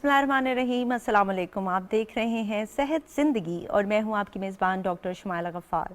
बिस्मिल्लाहिर्रहमानिर्रहीम, अस्सलाम वालेकुम। आप देख रहे हैं सेहत ज़िंदगी और मैं हूं आपकी मेज़बान डॉक्टर शुमाइला गफ़्फ़ार।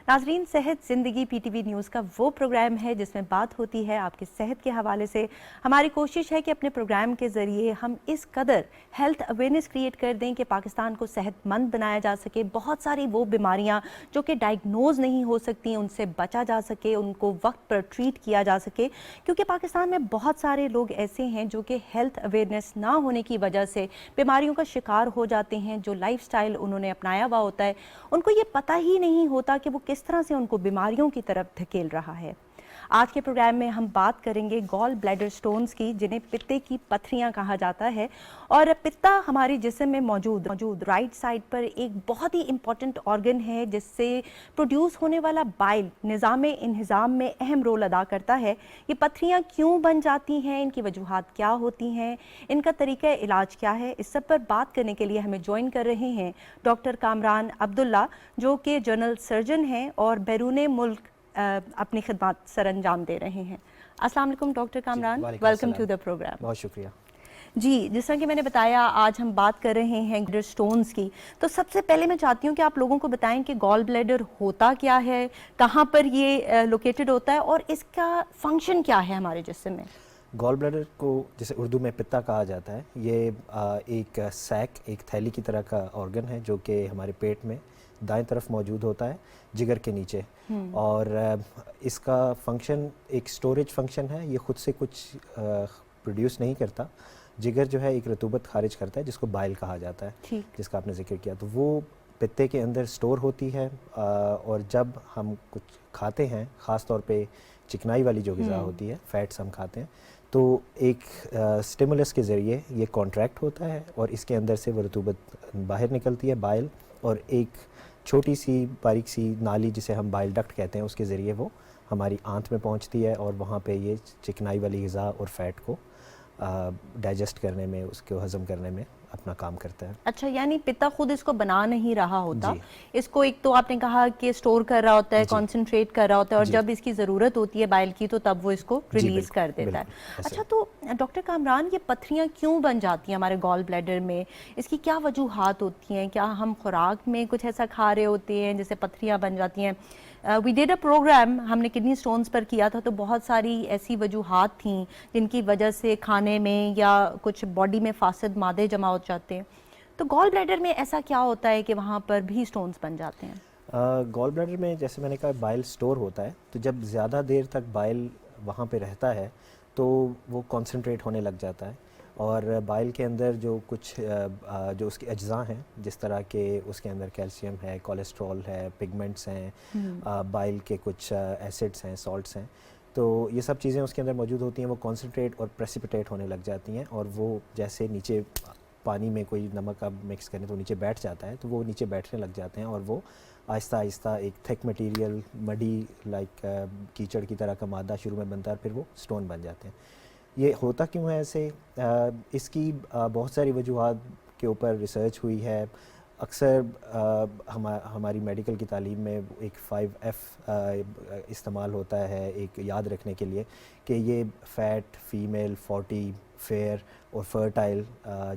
नाज़रीन, सेहत ज़िंदगी पीटीवी न्यूज़ का वो प्रोग्राम है जिसमें बात होती है आपकी सेहत के हवाले से। हमारी कोशिश है कि अपने प्रोग्राम के ज़रिए हम इस कदर हेल्थ अवेयरनेस क्रिएट कर दें कि पाकिस्तान को सेहतमंद बनाया जा सके। बहुत सारी वो बीमारियाँ जो कि डायग्नोज नहीं हो सकती उनसे बचा जा सके, उनको वक्त पर ट्रीट किया जा सके, क्योंकि पाकिस्तान में बहुत सारे लोग ऐसे हैं जो कि हेल्थ अवेयरनेस ना होने की वजह से बीमारियों का शिकार हो जाते हैं। जो लाइफस्टाइल उन्होंने अपनाया हुआ होता है उनको ये पता ही नहीं होता कि वो किस तरह से उनको बीमारियों की तरफ धकेल रहा है। आज के प्रोग्राम में हम बात करेंगे गॉल ब्लैडर स्टोन्स की, जिन्हें पित्ते की पथरियां कहा जाता है। और पित्ता हमारे जिस्म में मौजूद राइट साइड पर एक बहुत ही इंपॉर्टेंट ऑर्गन है जिससे प्रोड्यूस होने वाला बाइल निज़ाम इंहिज़ाम में अहम रोल अदा करता है। ये पथरियां क्यों बन जाती हैं, इनकी वजूहात क्या होती हैं, इनका तरीका इलाज क्या है, इस सब पर बात करने के लिए हमें ज्वाइन कर रहे हैं डॉक्टर कामरान अब्दुल्ला, जो कि जनरल सर्जन हैं और बैरून मुल्क अपनी खिदमत सर अंजाम दे रहे हैं। अस्सलाम वालेकुम doctor Kamran, welcome to the programme. बहुत शुक्रिया जी। जिस तरह कि मैंने बताया, आज हम बात कर रहे हैं ब्लैडर स्टोन्स की। तो सबसे पहले मैं चाहती हूँ कि आप लोगों को बताएं कि गॉल ब्लैडर होता क्या है, कहाँ पर ये लोकेटेड होता है और इसका फंक्शन क्या है हमारे जिस्म में। गॉल ब्लैडर को जिसे उर्दू में पित्ता कहा जाता है, ये एक सैक, एक थैली की तरह का ऑर्गन है जो कि हमारे पेट में दाएं तरफ मौजूद होता है, जिगर के नीचे। और इसका फंक्शन एक स्टोरेज फंक्शन है। ये खुद से कुछ प्रोड्यूस नहीं करता। जिगर जो है एक रतूबत खारिज करता है जिसको बाइल कहा जाता है, जिसका आपने जिक्र किया। तो वो पित्ते के अंदर स्टोर होती है और जब हम कुछ खाते हैं, ख़ास तौर पे चिकनाई वाली जो ग़िज़ा होती है, फैट्स हम खाते हैं, तो एक स्टिमुलस के ज़रिए ये कॉन्ट्रैक्ट होता है और इसके अंदर से वो रतूबत बाहर निकलती है, बाइल, और एक छोटी सी बारीक सी नाली जिसे हम बाइल डक्ट कहते हैं, उसके ज़रिए वो हमारी आंत में पहुंचती है और वहाँ पे ये चिकनाई वाली ग़िज़ा और फैट को डाइजेस्ट करने में, उसको हज़म करने में अपना काम करता है। अच्छा, यानी पित्ता खुद इसको बना नहीं रहा होता, इसको एक तो आपने कहा कि स्टोर कर रहा होता है, कॉन्सेंट्रेट कर रहा होता है, और जब इसकी ज़रूरत होती है बाइल की तो तब वो इसको रिलीज़ कर देता है। अच्छा, तो डॉक्टर कामरान, ये पथरियाँ क्यों बन जाती हैं हमारे गॉल ब्लैडर में, इसकी क्या वजूहात होती हैं? क्या हम खुराक में कुछ ऐसा खा रहे होते हैं जिससे पथरियाँ बन जाती हैं? वी डिड अ प्रोग्राम, हमने किडनी स्टोन्स पर किया था, तो बहुत सारी ऐसी वजूहात थी जिनकी वजह से खाने में या कुछ बॉडी में फासिद मादे जमा हो जाते हैं। तो गॉल ब्लैडर में ऐसा क्या होता है कि वहाँ पर भी स्टोन्स बन जाते हैं? गॉल ब्लैडर में, जैसे मैंने कहा, बाइल स्टोर होता है। तो जब ज़्यादा देर तक बाइल वहाँ पे रहता है तो वो कॉन्सेंट्रेट होने लग जाता है और बाइल के अंदर जो कुछ जो उसके अज्जा हैं, जिस तरह के उसके अंदर कैल्शियम है, कोलेस्ट्रॉल है, पिगमेंट्स हैं, बाइल के कुछ एसिड्स हैं, सॉल्ट्स हैं, तो ये सब चीज़ें उसके अंदर मौजूद होती हैं। वो कॉन्सेंट्रेट और प्रेसिपिटेट होने लग जाती हैं और वो जैसे नीचे पानी में कोई नमक आप मिक्स करें तो नीचे बैठ जाता है, तो वो नीचे बैठने लग जाते हैं और वो आहिस्ता आहिस्ता एक थिक मटेरियल, मडी लाइक कीचड़ की तरह का मादा शुरू में बनता है, फिर वो स्टोन बन जाते हैं। ये होता क्यों है ऐसे? इसकी बहुत सारी वजूहात के ऊपर रिसर्च हुई है। अक्सर हमारी मेडिकल की तालीम में एक 5F इस्तेमाल होता है एक याद रखने के लिए, कि ये फ़ैट, फ़ीमेल, 40, फेयर और फर्टाइल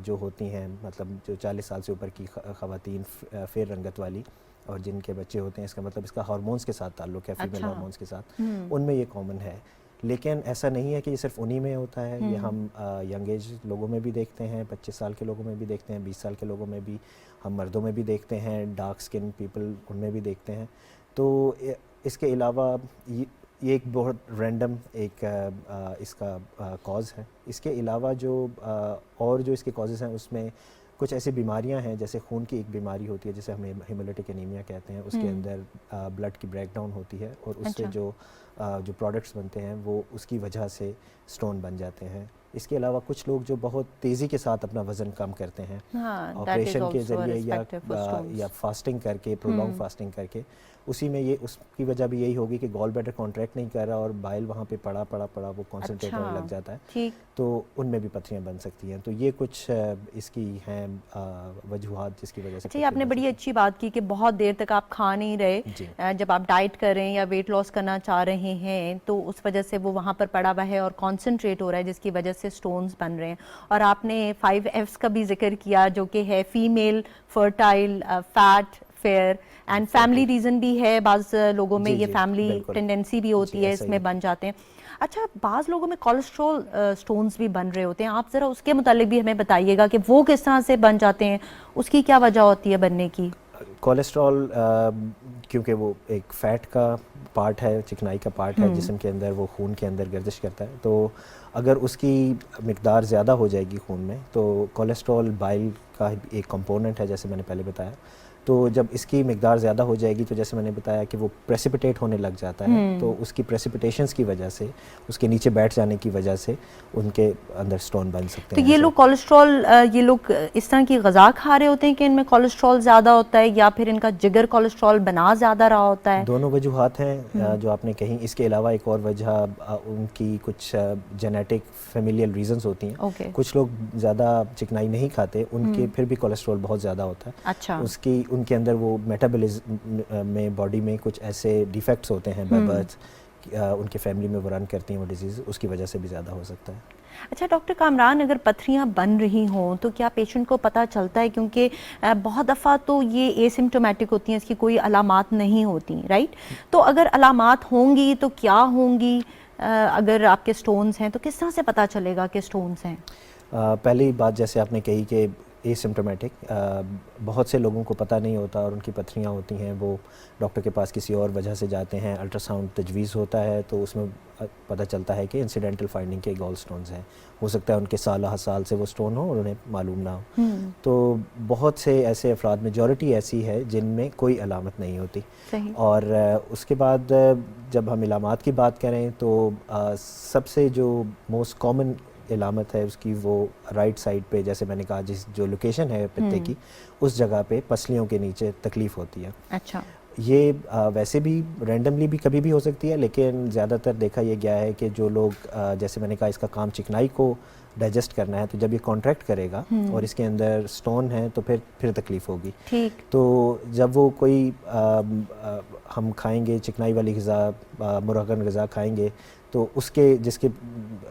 जो होती हैं, मतलब जो 40 साल से ऊपर की ख़वातीन, फेयर रंगत वाली, और जिनके बच्चे होते हैं, इसका मतलब इसका हार्मोन्स के साथ ताल्लुक़ है, फीमेल हार्मोन्स के साथ, उनमें ये कॉमन है। लेकिन ऐसा नहीं है कि ये सिर्फ उन्हीं में होता है। ये हम यंग एज लोगों में भी देखते हैं, 25 साल के लोगों में भी देखते हैं, 20 साल के लोगों में भी, हम मर्दों में भी देखते हैं, डार्क स्किन पीपल उनमें भी देखते हैं। तो इसके अलावा ये एक बहुत रैंडम एक इसका कॉज है। इसके अलावा जो और जो इसके कॉजेज़ हैं, उसमें कुछ ऐसी बीमारियां हैं, जैसे खून की एक बीमारी होती है जिसे हम हेमोलिटिक एनीमिया कहते हैं। उसके अंदर ब्लड की ब्रेकडाउन होती है और उससे जो प्रोडक्ट्स बनते हैं वो उसकी वजह से स्टोन बन जाते हैं। इसके अलावा कुछ लोग जो बहुत तेज़ी के साथ अपना वज़न कम करते हैं, ऑपरेशन के ज़रिए या फास्टिंग करके, प्रोलॉन्ग फास्टिंग करके, उसी में ये उसकी वजह भी यही होगी कि गॉल ब्लैडर कॉन्ट्रैक्ट नहीं कर रहा और बाइल वहाँ पे पड़ा वो कॉन्सेंट्रेट होने लग जाता है, तो उनमें भी पथरियाँ बन सकती हैं। तो ये कुछ इसकी हैं वजूहात जिसकी वजह से। आपने बड़ी अच्छी बात की कि बहुत देर तक आप खा नहीं रहे, जब आप डाइट कर रहे हैं या वेट लॉस करना चाह रहे हैं तो उस वजह से वो वहाँ पर पड़ा हुआ है और कॉन्सेंट्रेट हो रहा है, जिसकी वजह से से स्टोन्स बन रहे हैं। और आपने 5Fs का भी जिक्र किया जो कि है female, fertile, fat, fair and family reason भी है। बाज़ लोगों में जी ये जी फैमिली बिल्कुल टेंडेंसी भी जी होती है, ऐसा ही इसमें बन जाते हैं। अच्छा, बाज़ लोगों में कोलेस्ट्रॉल स्टोन्स भी बन रहे होते हैं, आप ज़रा उसके मुतालिक भी हमें बताइएगा कि वो किस तरह से बन जाते हैं, उसकी क्या वजह होती है बनने की? कोलेस्ट्रॉल क्योंकि वो एक फ़ैट का पार्ट है, चिकनाई का पार्ट है जिस्म के अंदर, वो खून के अंदर गर्दिश करता है। तो अगर उसकी मिकदार ज़्यादा हो जाएगी खून में तो कोलेस्ट्रॉल बाइल का एक कंपोनेंट है, जैसे मैंने पहले बताया। तो जब इसकी मिकदार ज़्यादा हो जाएगी तो जैसे मैंने बताया कि वो प्रेसिपिटेट होने लग जाता है, तो उसकी प्रेसिपिटेशंस की वजह से, उसके नीचे बैठ जाने की वजह से उनके अंदर स्टोन बन सकते तो हैं। ये लोग कोलेस्ट्रॉल, ये लोग इस तरह की ग़िज़ा खा रहे होते हैं कि इनमें कोलेस्ट्रॉल ज़्यादा होता है, या फिर इनका जिगर कोलेस्ट्रॉल बना ज़्यादा रहा होता है? दोनों वजूहात हैं जो आपने कही। इसके अलावा एक और वजह उनकी कुछ जेनेटिक फेमिलियल रीजंस होती हैं। Okay. कुछ लोग ज़्यादा चिकनाई नहीं खाते, उनके फिर भी कोलेस्ट्रॉल बहुत ज़्यादा होता है। अच्छा। उसकी उनके अंदर वो मेटाबॉलिज्म में, बॉडी में कुछ ऐसे डिफेक्ट्स होते हैं बाय बर्थ, उनके फैमिली में वो रन करती हैं वो डिजीज़, उसकी वजह से भी ज़्यादा हो सकता है। अच्छा डॉक्टर कामरान, अगर पथरियाँ बन रही हों तो क्या पेशेंट को पता चलता है? क्योंकि बहुत दफ़ा तो ये एसिम्प्टोमेटिक होती हैं, इसकी कोई अलामात नहीं होती, राइट? तो अगर अलामात होंगी तो क्या होंगी? अगर आपके स्टोन्स हैं तो किस तरह से पता चलेगा कि स्टोन्स हैं? पहली बात जैसे आपने कही कि एसिम्प्टोमेटिक, बहुत से लोगों को पता नहीं होता और उनकी पथरियाँ होती हैं, वो डॉक्टर के पास किसी और वजह से जाते हैं, अल्ट्रासाउंड तजवीज़ होता है तो उसमें पता चलता है कि इंसिडेंटल फाइंडिंग के गॉल स्टोन्स हैं। हो सकता है उनके साल से वो स्टोन हो और उन्हें मालूम ना हो। तो बहुत से ऐसे अफराद, मेजॉरिटी ऐसी है जिनमें कोई अलामत नहीं होती। सही। और उसके बाद जब हम इलामात की बात करें तो सबसे जो मोस्ट कॉमन इलामत है उसकी, वो राइट साइड पे, जैसे मैंने कहा, जिस जो लोकेशन है पित्ते की, उस जगह पे पसलियों के नीचे तकलीफ़ होती है। अच्छा। ये वैसे भी रैंडमली भी कभी भी हो सकती है, लेकिन ज़्यादातर देखा ये गया है कि जो लोग जैसे मैंने कहा, इसका काम चिकनाई को डाइजेस्ट करना है, तो जब ये कॉन्ट्रैक्ट करेगा और इसके अंदर स्टोन है तो फिर तकलीफ़ होगी। ठीक। तो जब वो कोई हम खाएंगे चिकनाई वाली ग़िज़ा, मुरगन ग़िज़ा खाएंगे, तो उसके जिसके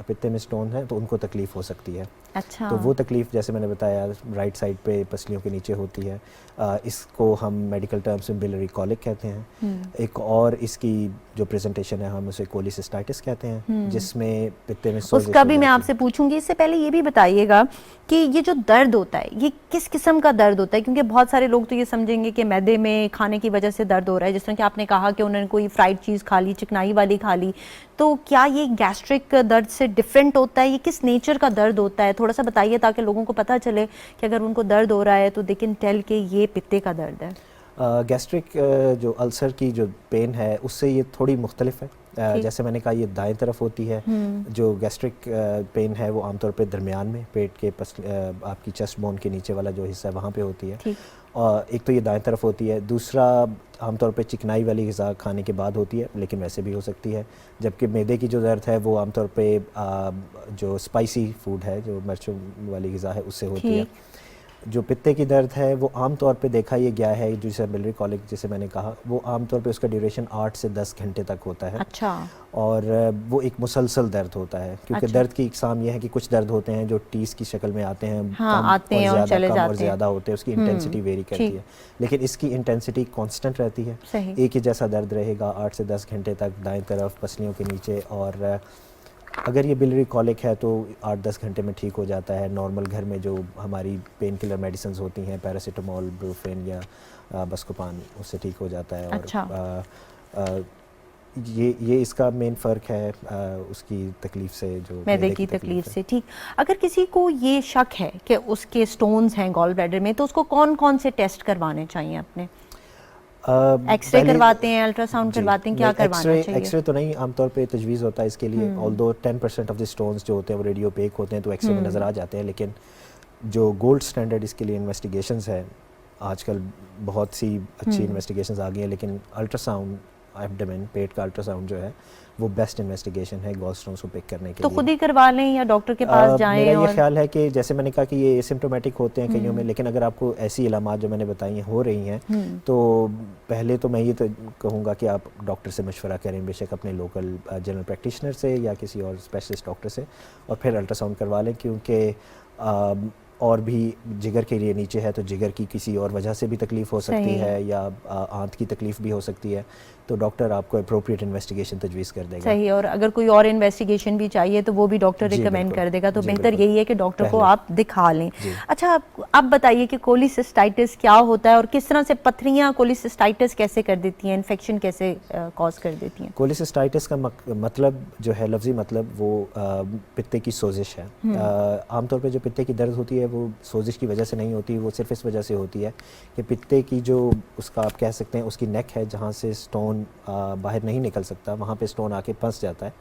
पित्ते में स्टोन है तो उनको तकलीफ़ हो सकती है। अच्छा। तो वो तकलीफ़ जैसे मैंने बताया राइट साइड पे पसलियों के नीचे होती है। इसको हम मेडिकल टर्म्स में बिलियरी कॉलिक कहते हैं। एक और इसकी जो प्रेजेंटेशन है हम उसे कोलिसिस्टाइटिस कहते हैं, जिसमें पित्ते में सोजिश उसका हो भी मैं जाती आपसे पूछूंगी। इससे पहले ये भी बताइएगा कि ये जो दर्द होता है ये किस किस्म का दर्द होता है? क्योंकि बहुत सारे लोग तो ये समझेंगे कि मैदे में खाने की वजह से दर्द हो रहा है, जिस तरह कि आपने कहा कि उन्होंने कोई फ्राइड चीज़ खा ली, चिकनाई वाली खा ली, तो क्या ये गैस्ट्रिक दर्द से डिफरेंट होता है? ये किस नेचर का दर्द होता है? थोड़ा सा बताइए ताकि लोगों को पता चले कि अगर उनको दर्द हो रहा है तो दे कैन टेल के ये पित्ते का दर्द है। गैस्ट्रिक जो अल्सर की जो पेन है उससे ये थोड़ी मुख्तलिफ है। जैसे मैंने कहा, ये दाएं तरफ होती है। जो गैस्ट्रिक पेन है वो आमतौर पे दरमियान में, पेट के आपकी चेस्ट बोन के नीचे वाला जो हिस्सा है वहाँ पे होती है। और एक तो ये दाएं तरफ होती है, दूसरा आमतौर पे चिकनाई वाली ग़िज़ा खाने के बाद होती है, लेकिन वैसे भी हो सकती है। जबकि मैदे की जो दर्द है वो आमतौर पे जो स्पाइसी फूड है, जो मिर्चों वाली ग़िज़ा है, उससे होती है। जो पित्ते की दर्द है वो आमतौर पे देखा ये गया है, जिसे बिलियरी कॉलिक जिसे मैंने कहा, वो आमतौर पे उसका ड्यूरेशन 8 से 10 घंटे तक होता है। अच्छा। और वो एक मुसलसल दर्द होता है, क्योंकि अच्छा। दर्द की इकसाम यह है कि कुछ दर्द होते हैं जो टीस की शक्ल में आते हैं, हाँ, आते हैं और चले कम और जाते हैं। ज़्यादा होते हैं, उसकी इंटेंसिटी वेरी करती है। लेकिन इसकी इंटेंसिटी कांस्टेंट रहती है। सही। एक ही जैसा दर्द रहेगा 8 से 10 घंटे तक दाएं तरफ पसलियों के नीचे। और अगर ये बिलियरी कॉलिक है तो 8-10 घंटे में ठीक हो जाता है। नॉर्मल घर में जो हमारी पेन किलर मेडिसिन होती हैं, पैरासीटामोल, ब्रूफेन या बस्कोपान, उससे ठीक हो जाता है। अच्छा। और ये इसका मेन फ़र्क है उसकी तकलीफ़ से, जो मैदे की तकलीफ से। ठीक। अगर किसी को ये शक है कि उसके स्टोन्स हैं गॉल ब्लैडर में, तो उसको कौन कौन से टेस्ट करवाने चाहिए अपने? एक्सरे करवाते हैं, अल्ट्रासाउंड करवाते हैं, क्या करवाना चाहिए? एक्सरे तो नहीं, आमतौर पे तजवीज़ होता है इसके लिए। ऑल्दो 10% ऑफ द स्टोन्स जो होते हैं वो रेडियो पेक होते हैं तो एक्सरे में नज़र आ जाते हैं, लेकिन जो गोल्ड स्टैंडर्ड इसके लिए इन्वेस्टिगेशंस है, आजकल बहुत सी अच्छी इन्वेस्टिगेशंस आ गई हैं, लेकिन अल्ट्रासाउंड एब्डोमेन, पेट का अल्ट्रासाउंड जो है वो बेस्ट इन्वेस्टिगेशन है गॉलस्टोन्स को पिक करने के तो लिए। खुद ही करवा लें या डॉक्टर के पास जाएं? मेरा और ये ख्याल है कि जैसे मैंने कहा कि ये एसिम्प्टोमेटिक होते हैं कईयों में, लेकिन अगर आपको ऐसी इलामात जो मैंने बताई हैं हो रही हैं तो पहले तो मैं ये तो कहूँगा कि आप डॉक्टर से मशवरा करें, बेशक अपने लोकल जनरल प्रैक्टिशनर से या किसी और स्पेशलिस्ट डॉक्टर से, और फिर अल्ट्रासाउंड करवा लें, क्योंकि और भी जिगर के लिए नीचे है तो जिगर की किसी और वजह से भी तकलीफ़ हो सकती है या आंत की तकलीफ़ भी हो सकती है, तो डॉक्टर आपको अप्रोप्रिएट इन्वेस्टिगेशन तजवीज़ कर देगा। सही, और अगर कोई और इन्वेस्टिगेशन भी चाहिए तो वो भी डॉक्टर रिकमेंड कर देगा, तो बेहतर यही है कि डॉक्टर को आप दिखा लें। अच्छा, आप बताइए कि कोलिसिस्टाइटिस क्या होता है और किस तरह से पथरियाँ कोलिसिस्टाइटिस कैसे कर देती हैं, इन्फेक्शन कैसे कॉज कर देती हैं? कोलिसिस्टाइटिस का मतलब जो है, लफ्ज़ी मतलब वो पित्ते की सोजिश है। आमतौर पर जो पित्ते की दर्द होती है वो सोजिश की वजह से नहीं होती, वो सिर्फ इस वजह से होती है कि पित्ते की जो उसका आप कह सकते हैं उसकी नेक है जहाँ से स्टोन बाहर नहीं निकल सकता, वहाँ पे स्टोन आके फंस जाता है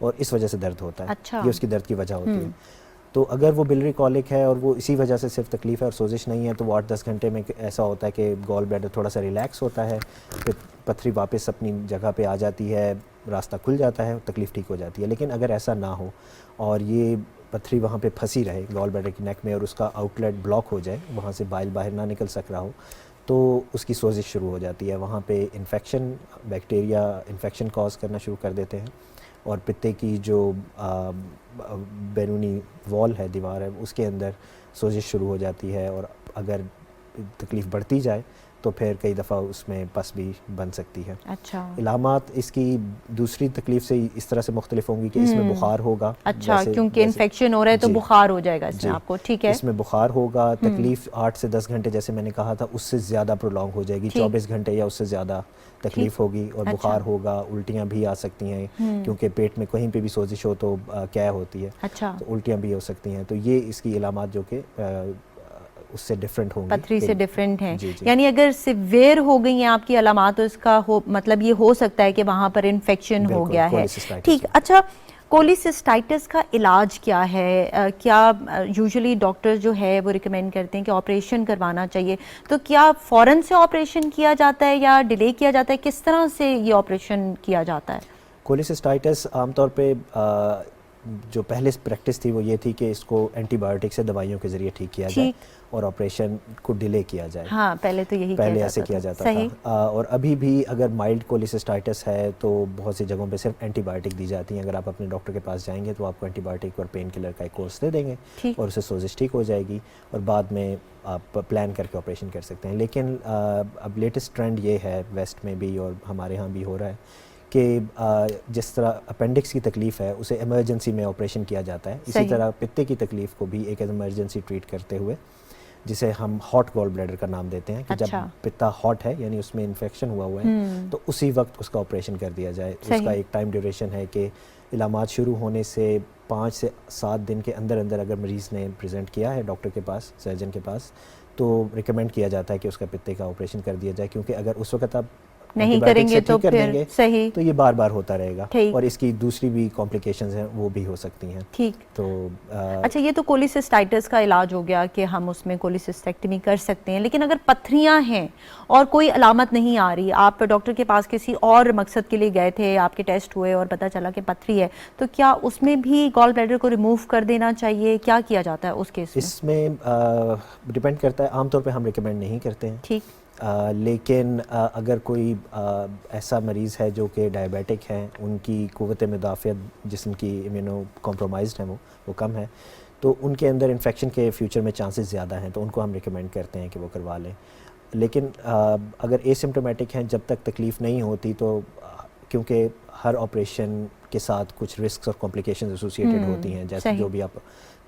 और इस वजह से दर्द होता है। अच्छा। ये उसकी दर्द की वजह होती है। तो अगर वो बिलरी कॉलिक है और वो इसी वजह से सिर्फ तकलीफ है और सोजिश नहीं है, तो वो 8-10 घंटे में ऐसा होता है कि गॉल ब्लैडर थोड़ा सा रिलैक्स होता है, फिर पथरी वापस अपनी जगह पे आ जाती है, रास्ता खुल जाता है, तकलीफ़ ठीक हो जाती है। लेकिन अगर ऐसा ना हो और ये पथरी वहाँ पे फंसी रहे गॉल ब्लैडर की नेक में और उसका आउटलेट ब्लॉक हो जाए, वहाँ से बाइल बाहर ना निकल सक रहा हो, तो उसकी सोजिश शुरू हो जाती है। वहाँ पे इन्फेक्शन, बैक्टीरिया इन्फेक्शन कॉज करना शुरू कर देते हैं और पित्ते की जो बैरूनी वॉल है, दीवार है, उसके अंदर सोजिश शुरू हो जाती है और अगर तकलीफ़ बढ़ती जाए तो फिर कई दफ़ा उसमें पस भी बन सकती है। अच्छा। इलामात इसकी दूसरी तकलीफ से इस तरह से मुख्तलिफ होंगी कि इसमें बुखार होगा। अच्छा, क्योंकि इन्फेक्शन हो रहा है तो बुखार हो जाएगा इसमें आपको, ठीक है। इसमें बुखार होगा, तकलीफ 8 से 10 घंटे जैसे मैंने कहा था उससे ज़्यादा प्रोलॉन्ग हो जाएगी, 24 घंटे या उससे ज़्यादा तकलीफ होगी और बुखार होगा, उल्टियाँ भी आ सकती हैं, क्योंकि पेट में कहीं पे भी सोजिश हो तो क्या होती है, अच्छा, तो उल्टियाँ भी हो सकती हैं। तो ये इसकी इलामात जो कि उससे डिफरेंट होंगी, पथरी से डिफरेंट हैं। यानी अगर सिवियर हो गई हैं आपकी अलामात तो इसका मतलब ये हो सकता है कि वहाँ पर इन्फेक्शन हो गया है। ठीक, अच्छा, कोलिसिस्टाइटिस का इलाज क्या है? क्या यूजुअली डॉक्टर जो है वो रिकमेंड करते हैं कि ऑपरेशन करवाना चाहिए, तो क्या फ़ौरन से ऑपरेशन किया जाता है या डिले किया जाता है? किस तरह से ये ऑपरेशन किया जाता है? कोलिसिस्टाइटिस आमतौर पे जो पहले प्रैक्टिस थी वो ये थी कि इसको एंटीबायोटिक से दवाइयों के ज़रिए ठीक किया जाए और ऑपरेशन को डिले किया जाए। हाँ, पहले तो यही पहले ऐसे किया जाता था। और अभी भी अगर माइल्ड कोलिसिस्टाइटिस है तो बहुत सी जगहों पे सिर्फ एंटीबायोटिक दी जाती हैं। अगर आप अपने डॉक्टर के पास जाएंगे तो आपको एंटीबायोटिक और पेन किलर का एक कोर्स दे देंगे और उससे सोजिश ठीक हो जाएगी और बाद में आप प्लान करके ऑपरेशन कर सकते हैं। लेकिन अब लेटेस्ट ट्रेंड ये है, वेस्ट में भी और हमारे यहाँ भी हो रहा है कि जिस तरह अपेंडिक्स की तकलीफ़ है उसे इमरजेंसी में ऑपरेशन किया जाता है, इसी तरह पित्ते की तकलीफ़ को भी एक इमरजेंसी ट्रीट करते हुए, जिसे हम हॉट गॉल ब्लैडर का नाम देते हैं कि जब पित्ता हॉट है यानी उसमें इन्फेक्शन हुआ है तो उसी वक्त उसका ऑपरेशन कर दिया जाए। उसका एक टाइम ड्यूरेशन है कि इलामात शुरू होने से 5 से 7 दिन के अंदर अंदर अगर मरीज़ ने प्रेजेंट किया है डॉक्टर के पास, सर्जन के पास, तो रिकमेंड किया जाता है कि उसका पित्ते का ऑपरेशन कर दिया जाए, क्योंकि अगर उस वक्त आप नहीं करेंगे तो फिर सही तो ये बार बार होता रहेगा और इसकी दूसरी भी कॉम्प्लिकेशंस हैं वो भी हो सकती हैं। ठीक, तो अच्छा, ये तो कोलिसिस्टाइटिस का इलाज हो गया कि हम उसमें कोलिसिस्टेक्टमी कर सकते हैं। लेकिन अगर पथरियां हैं और कोई अलामत नहीं आ रही, आप डॉक्टर के पास किसी और मकसद के लिए गए थे, आपके टेस्ट हुए और पता चला कि पथरी है, तो क्या उसमें भी गॉल ब्लैडर को रिमूव कर देना चाहिए? क्या किया जाता है उस केस में? इसमें डिपेंड करता है, आमतौर पर हम रिकमेंड नहीं करते हैं। ठीक, लेकिन अगर कोई ऐसा मरीज़ है जो कि डायबिटिक हैं, उनकी क़ुव्वत मुदाफ़ियत जिस्म की इम्यूनो कॉम्प्रोमाइज़्ड है, वो कम है, तो उनके अंदर इन्फेक्शन के फ्यूचर में चांसेस ज़्यादा हैं, तो उनको हम रिकमेंड करते हैं कि वो करवा लें। लेकिन अगर एसिम्प्टोमेटिक हैं, जब तक तकलीफ़ नहीं होती, तो क्योंकि हर ऑपरेशन के साथ कुछ रिस्क और कॉम्प्लिकेशंस एसोसिएटेड होती हैं, जैसे जो भी आप,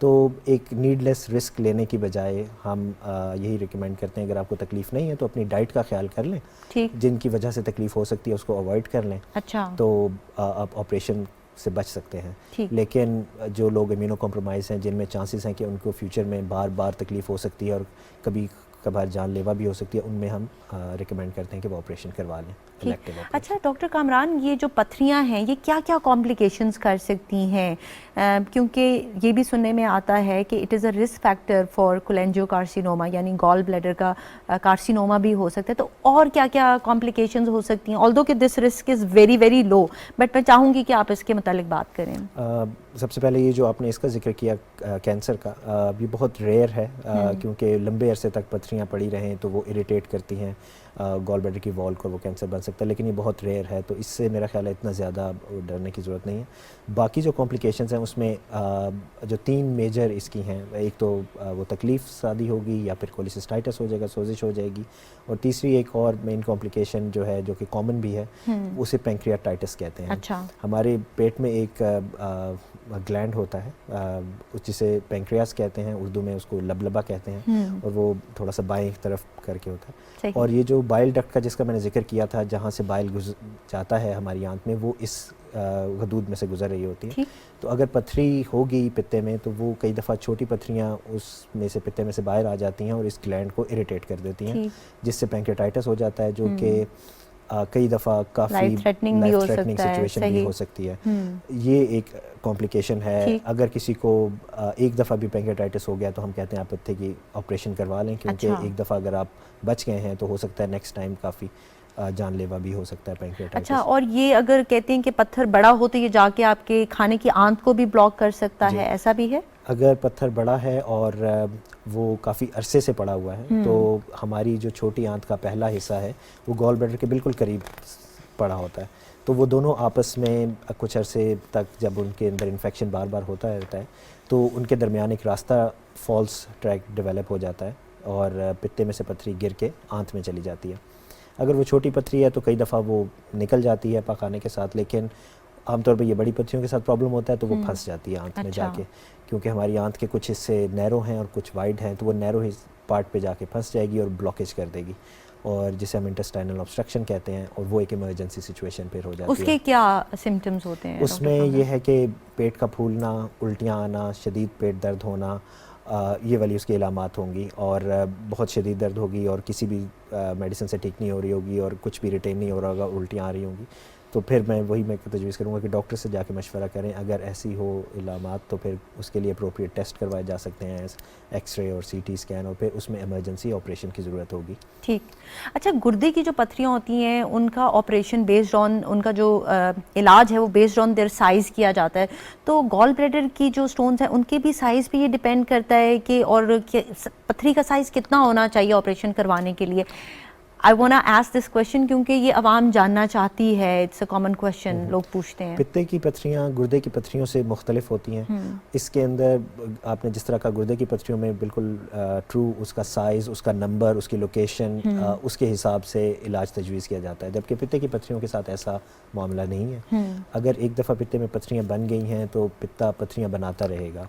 तो एक नीडलेस रिस्क लेने की बजाय हम यही रिकमेंड करते हैं, अगर आपको तकलीफ़ नहीं है तो अपनी डाइट का ख्याल कर लें, जिनकी वजह से तकलीफ़ हो सकती है उसको अवॉइड कर लें। अच्छा, तो आप ऑपरेशन से बच सकते हैं। लेकिन जो लोग इम्यूनो कॉम्प्रोमाइज़ हैं, जिनमें चांसेस हैं कि उनको फ्यूचर में बार बार तकलीफ़ हो सकती है और कभी कभार जानलेवा भी हो सकती है, उनमें हम रिकमेंड करते हैं कि वो ऑपरेशन करवा लें। अच्छा डॉक्टर कामरान, ये जो पथरियां हैं ये क्या क्या कॉम्प्लिकेशंस कर सकती हैं? क्योंकि ये भी सुनने में आता है कि it is a risk factor for cholangiocarcinoma, यानी गॉल ब्लैडर का कार्सिनोमा भी हो सकता है। तो और क्या क्या कॉम्प्लिकेशंस हो सकती हैं? ऑल्दो कि this risk is very very low, but मैं चाहूँगी कि आप इसके मुतालिक बात करें। सबसे पहले ये जो आपने इसका जिक्र किया कैंसर का, ये बहुत रेयर है क्योंकि लंबे अरसे तक पथरियाँ पड़ी रहें तो वो इरिटेट करती हैं गॉल ब्लैडर की वॉल को, वो कैंसर बन सकता है, लेकिन ये बहुत रेयर है, तो इससे मेरा ख्याल है इतना ज़्यादा डरने की ज़रूरत नहीं है। बाकी जो कॉम्प्लिकेशंस हैं उसमें जो 3 मेजर इसकी हैं, एक तो वो तकलीफ़ शादी होगी या फिर कोलिसिस्टाइटिस हो जाएगा, सोजिश हो जाएगी, और तीसरी एक और मेन कॉम्प्लिकेशन जो है, जो कि कॉमन भी है, उसे पैंक्रियाटाइटिस कहते हैं। अच्छा। हमारे पेट में एक ग्लैंड होता है जिसे पैंक्रियास कहते हैं, उर्दू में उसको लबलबा कहते हैं, और वो थोड़ा सा बाएं तरफ करके होता है। और ये जो बाइल डक्ट का जिसका मैंने जिक्र किया था, जहाँ से बाइल जाता है हमारी आंत में, वो इस गदूद में से गुजर रही होती है। तो अगर पथरी होगी पित्ते में तो वो कई दफ़ा छोटी पथरियाँ उसमें से पित्ते में से बाहर आ जाती हैं और इस ग्लैंड को इरिटेट कर देती हैं, जिससे पैंक्रियाटाइटिस हो जाता है, जो कि कई दफ़ा काफ़ी लाइफ थ्रेटनिंग सिचुएशन भी हो सकती है। ये एक कॉम्प्लिकेशन है। अगर किसी को एक दफ़ा भी पैंक्रियाटाइटिस हो गया तो हम कहते हैं आप पित्ते की ऑपरेशन करवा लें, क्योंकि एक दफ़ा अगर आप बच गए हैं तो हो सकता है नेक्स्ट टाइम काफ़ी जानलेवा भी हो सकता है पैंक्रियाटाइटिस। अच्छा, और ये अगर कहते हैं कि पत्थर बड़ा हो तो ये जाके आपके खाने की आंत को भी ब्लॉक कर सकता है, ऐसा भी है? अगर पत्थर बड़ा है और वो काफ़ी अरसे से पड़ा हुआ है तो हमारी जो छोटी आंत का पहला हिस्सा है वो गॉल ब्लैडर के बिल्कुल करीब पड़ा होता है, तो वो दोनों आपस में कुछ अरसे तक जब उनके अंदर इन्फेक्शन बार बार होता रहता है तो उनके दरमियान एक रास्ता फॉल्स ट्रैक डेवलप हो जाता है और पित्ते में से पथरी गिर के आंत में चली जाती है। अगर वो छोटी पथरी है तो कई दफ़ा वो निकल जाती है पकाने के साथ, लेकिन आमतौर पर ये बड़ी पथरियों के साथ प्रॉब्लम होता है तो वो फंस जाती है आंत में जाके, क्योंकि हमारी आंत के कुछ हिस्से नैरो हैं और कुछ वाइड हैं, तो वो नैरो पार्ट पे जाके फंस जाएगी और ब्लॉकेज कर देगी, और जिसे हम इंटेस्टाइनल ऑब्स्ट्रक्शन कहते हैं, और वो एक इमरजेंसी सिचुएशन पे हो जाती है। उसके क्या सिम्टम्स होते हैं? उसमें ये है कि पेट का फूलना, उल्टियाँ आना, शदीद पेट दर्द होना, ये वाली उसकी इलामात होंगी, और बहुत शदीद दर्द होगी और किसी भी मेडिसिन से ठीक नहीं हो रही होगी और कुछ भी रिटेन नहीं हो रहा होगा, उल्टियाँ आ रही होंगी, तो फिर मैं तजवीज़ करूँगा कि डॉक्टर से जाके मशवरा करें। अगर ऐसी हो इलामात तो फिर उसके लिए अप्रोप्रिएट टेस्ट करवाए जा सकते हैं, एक्सरे और सीटी स्कैन, और फिर उसमें इमरजेंसी ऑपरेशन की ज़रूरत होगी। ठीक। अच्छा, गुर्दे की जो पथरियाँ होती हैं उनका ऑपरेशन बेस्ड ऑन उनका जो इलाज है वो बेस्ड ऑन देयर साइज़ किया जाता है, तो गॉल ब्लैडर की जो स्टोन्स हैं उनके भी साइज़ पे ये डिपेंड करता है कि और पथरी का साइज़ कितना होना चाहिए ऑपरेशन करवाने के लिए? I want to ask this question क्योंकि ये आवाम जानना चाहती है, इट्स अ कॉमन क्वेश्चन, लोग पूछते हैं। पित्ते की पथरियाँ गुर्दे की पथरियों से मुख्तलिफ होती हैं। इसके अंदर आपने जिस तरह का गुर्दे की पथरियों में बिल्कुल ट्रू उसका साइज़, उसका नंबर, उसकी लोकेशन, उसके हिसाब से इलाज तजवीज़ किया जाता है, जबकि पित्ते की पथरियों के साथ ऐसा मामला नहीं है। अगर एक दफ़ा पित्ते में पथरियाँ बन गई हैं तो पित्ता पथरियाँ बनाता रहेगा।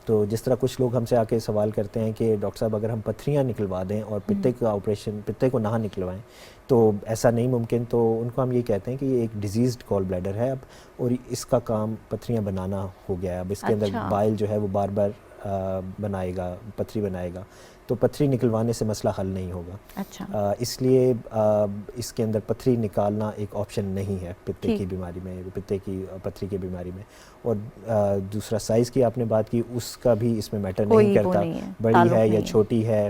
तो जिस तरह कुछ लोग हमसे आके सवाल करते हैं कि डॉक्टर साहब अगर हम पथरियाँ निकलवा दें और पित्ते का ऑपरेशन, पित्ते को ना निकलवाएं तो ऐसा नहीं मुमकिन, तो उनको हम ये कहते हैं कि ये एक डिजीज़्ड गॉल ब्लैडर है अब, और इसका काम पथरियाँ बनाना हो गया है। अब इसके अंदर बाइल जो है वो बार बार बनाएगा, पथरी बनाएगा, तो पथरी निकलवाने से मसला हल नहीं होगा। अच्छा। इसलिए इसके अंदर पथरी निकालना एक ऑप्शन नहीं है पित्ते की बीमारी में, पित्ते की पथरी की बीमारी में। और दूसरा साइज़ की आपने बात की, उसका भी इसमें मैटर नहीं करता, बड़ी है या छोटी है,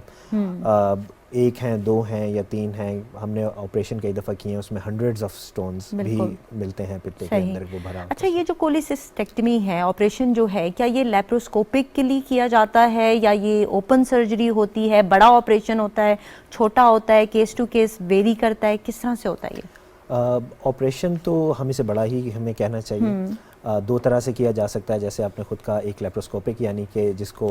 एक हैं, दो हैं या तीन हैं। हमने ऑपरेशन कई दफ़ा किए हैं, उसमें हंड्रेड्स ऑफ स्टोन्स भी मिलते हैं पित्ते के अंदर वो भरा। अच्छा, ये जो कोलिसिस्टेक्टमी है ऑपरेशन जो है, क्या ये लेप्रोस्कोपिक के लिए किया जाता है या ये ओपन सर्जरी होती है? बड़ा ऑपरेशन होता है, छोटा होता है, केस टू केस वेरी करता है, किस तरह से होता है ये ऑपरेशन? तो हम इसे बड़ा ही हमें कहना चाहिए। दो तरह से किया जा सकता है, जैसे आपने खुद कहा, एक लेप्रोस्कोपिक यानी कि जिसको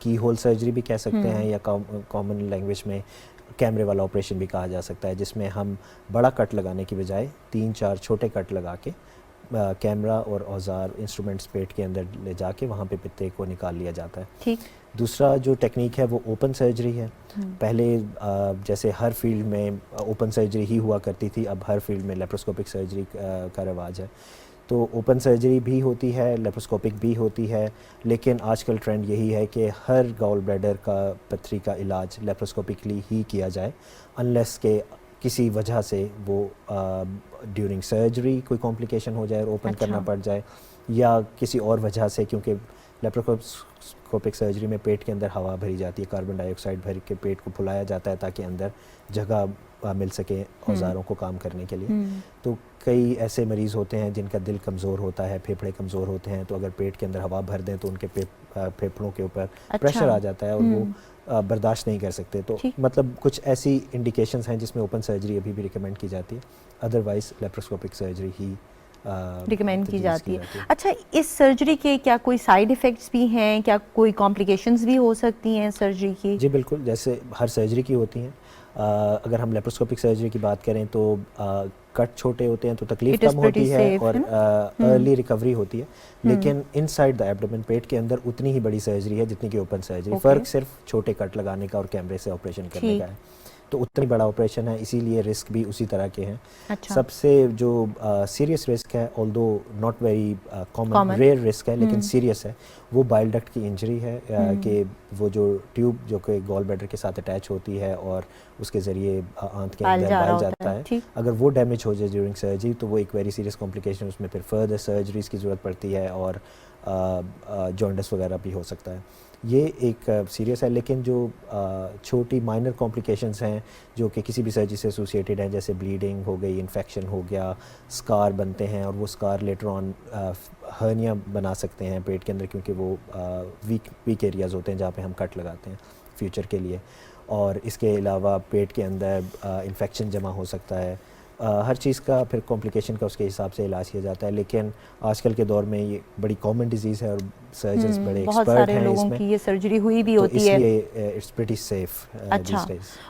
की होल सर्जरी भी कह सकते हैं, या कॉमन लैंग्वेज में कैमरे वाला ऑपरेशन भी कहा जा सकता है, जिसमें हम बड़ा कट लगाने की बजाय 3-4 छोटे कट लगा के कैमरा और औजार इंस्ट्रूमेंट्स पेट के अंदर ले जाके वहाँ पे पित्ते को निकाल लिया जाता है। ठीक। दूसरा जो टेक्निक है वो ओपन सर्जरी है। पहले जैसे हर फील्ड में ओपन सर्जरी ही हुआ करती थी, अब हर फील्ड में लेप्रोस्कोपिक सर्जरी का रिवाज है। तो ओपन सर्जरी भी होती है, लेप्रोस्कोपिक भी होती है, लेकिन आजकल ट्रेंड यही है कि हर गॉल ब्लैडर का पथरी का इलाज लेप्रोस्कोपिकली ही किया जाए, अनलेस के किसी वजह से वो ड्यूरिंग सर्जरी कोई कॉम्प्लिकेशन हो जाए और ओपन करना पड़ जाए, या किसी और वजह से, क्योंकि लेप्रोस्कोपिक सर्जरी में पेट के अंदर हवा भरी जाती है, कार्बन डाइऑक्साइड भर के पेट को फुलाया जाता है ताकि अंदर जगह मिल सके औजारों को काम करने के लिए। तो कई ऐसे मरीज़ होते हैं जिनका दिल कमज़ोर होता है, फेफड़े कमज़ोर होते हैं, तो अगर पेट के अंदर हवा भर दें तो उनके फेफड़ों के ऊपर प्रेशर आ जाता है और वो बर्दाश्त नहीं कर सकते। तो मतलब कुछ ऐसी इंडिकेशंस हैं जिसमें ओपन सर्जरी अभी भी रिकमेंड की जाती है, अदरवाइज लेप्रोस्कोपिक सर्जरी ही रिकमेंड की जाती है। अच्छा, इस सर्जरी के क्या कोई साइड इफ़ेक्ट्स भी हैं, क्या कोई कॉम्प्लिकेशंस भी हो सकती हैं सर्जरी की? जी बिल्कुल, जैसे हर सर्जरी की होती हैं। अगर हम लेप्रोस्कोपिक सर्जरी की बात करें तो कट छोटे होते हैं तो तकलीफ कम होती है और अर्ली रिकवरी होती है, लेकिन इनसाइड द एब्डोमेन, पेट के अंदर उतनी ही बड़ी सर्जरी है जितनी कि ओपन सर्जरी। फ़र्क सिर्फ छोटे कट लगाने का और कैमरे से ऑपरेशन करने का है, तो उतना ही बड़ा ऑपरेशन है, इसीलिए रिस्क भी उसी तरह के हैं। अच्छा। सबसे जो सीरियस रिस्क है, although not very common, rare risk है लेकिन सीरियस है, वो बाइल डक्ट की इंजरी है, कि वो जो ट्यूब जो कि गॉल ब्लैडर के साथ अटैच होती है और उसके ज़रिए आंत के अंदर बाइल जाता है, अगर वो डैमेज हो जाए ड्यूरिंग सर्जरी तो वो एक वेरी सीरियस कॉम्प्लिकेशन, उसमें फिर फर्दर सर्जरीज की ज़रूरत पड़ती है और जॉन्डिस वगैरह भी हो सकता है। ये एक सीरियस है, लेकिन जो छोटी माइनर कॉम्प्लिकेशंस हैं जो कि किसी भी सर्जरी से एसोसिएटेड हैं, जैसे ब्लीडिंग हो गई, इन्फेक्शन हो गया, स्कार बनते हैं और वो स्कार लेटर ऑन हर्निया बना सकते हैं पेट के अंदर, क्योंकि वो वीक एरियाज़ होते हैं जहाँ पे हम कट लगाते हैं फ्यूचर के लिए। और इसके अलावा पेट के अंदर इन्फेक्शन जमा हो सकता है, हर चीज़ का फिर कॉम्प्लिकेशन का उसके हिसाब से इलाज किया जाता है, लेकिन आजकल के दौर में ये बड़ी कॉमन डिजीज़ है और सर्जन्स बड़े एक्सपर्ट हैं लोगों इसमें, की ये सर्जरी हुई भी तो होती है, इसलिए इट्स प्रीटी सेफ। अच्छा,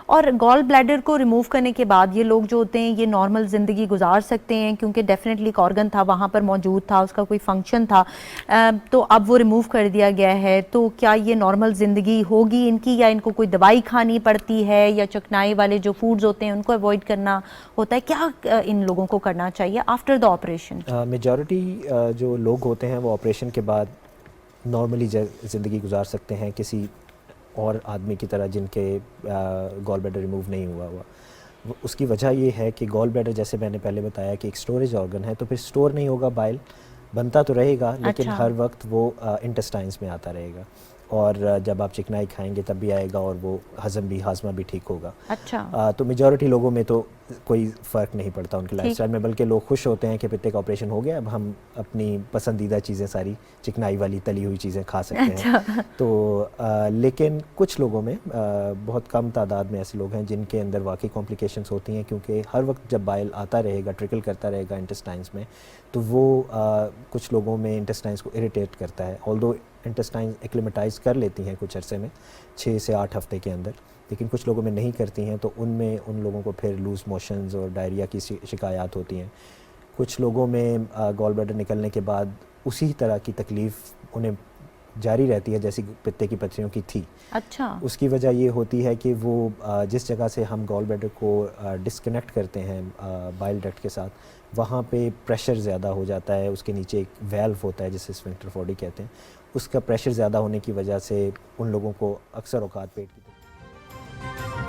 और गॉल ब्लैडर को रिमूव करने के बाद ये लोग जो होते हैं ये नॉर्मल ज़िंदगी गुजार सकते हैं, क्योंकि डेफिनेटली एक ऑर्गन था वहाँ पर मौजूद था, उसका कोई फंक्शन था, तो अब वो रिमूव कर दिया गया है, तो क्या ये नॉर्मल ज़िंदगी होगी इनकी, या इनको कोई दवाई खानी पड़ती है, या चकनाई वाले जो फूड्स होते हैं उनको अवॉइड करना होता है? क्या इन लोगों को करना चाहिए आफ्टर द ऑपरेशन? मेजॉरिटी जो लोग होते हैं वो ऑपरेशन के बाद नॉर्मली ज़िंदगी गुजार सकते हैं किसी और आदमी की तरह जिनके गॉल ब्लैडर रिमूव नहीं हुआ। उसकी वजह ये है कि गॉल ब्लैडर, जैसे मैंने पहले बताया, कि एक स्टोरेज ऑर्गन है, तो फिर स्टोर नहीं होगा, बाइल बनता तो रहेगा लेकिन हर वक्त वो इंटेस्टाइन्स में आता रहेगा, और जब आप चिकनाई खाएंगे तब भी आएगा और वो हाजमा भी ठीक होगा। अच्छा। तो मेजॉरिटी लोगों में तो कोई फ़र्क नहीं पड़ता उनके लाइफस्टाइल में, बल्कि लोग खुश होते हैं कि पित्ते का ऑपरेशन हो गया, अब हम अपनी पसंदीदा चीज़ें, सारी चिकनाई वाली तली हुई चीज़ें खा सकते हैं। तो लेकिन कुछ लोगों में, बहुत कम तादाद में ऐसे लोग हैं जिनके अंदर वाकई कॉम्प्लिकेशंस होती हैं, क्योंकि हर वक्त जब बाइल आता रहेगा, ट्रिकल करता रहेगा इंटेस्टाइन्स में, तो वो कुछ लोगों में इंटेस्टाइन्स को इरिटेट करता है। ऑल्दो इंटेस्टाइन एक्लिमेटाइज कर लेती हैं कुछ अरसे में, 6 से 8 हफ्ते के अंदर, लेकिन कुछ लोगों में नहीं करती हैं, तो उनमें उन लोगों को फिर लूज़ मोशंस और डायरिया की शिकायत होती हैं। कुछ लोगों में गॉल ब्लैडर निकलने के बाद उसी तरह की तकलीफ़ उन्हें जारी रहती है जैसी पित्ते की पथरियों की थी। अच्छा। उसकी वजह ये होती है कि वो जिस जगह से हम गॉल ब्लैडर को डिस्कनेक्ट करते हैं बाइल डक्ट के साथ, वहाँ पे प्रेशर ज़्यादा हो जाता है, उसके नीचे एक वेल्व होता है जिसे स्फिंक्टर फॉडी कहते हैं, उसका प्रेशर ज़्यादा होने की वजह से उन लोगों को अक्सर औकात पेट की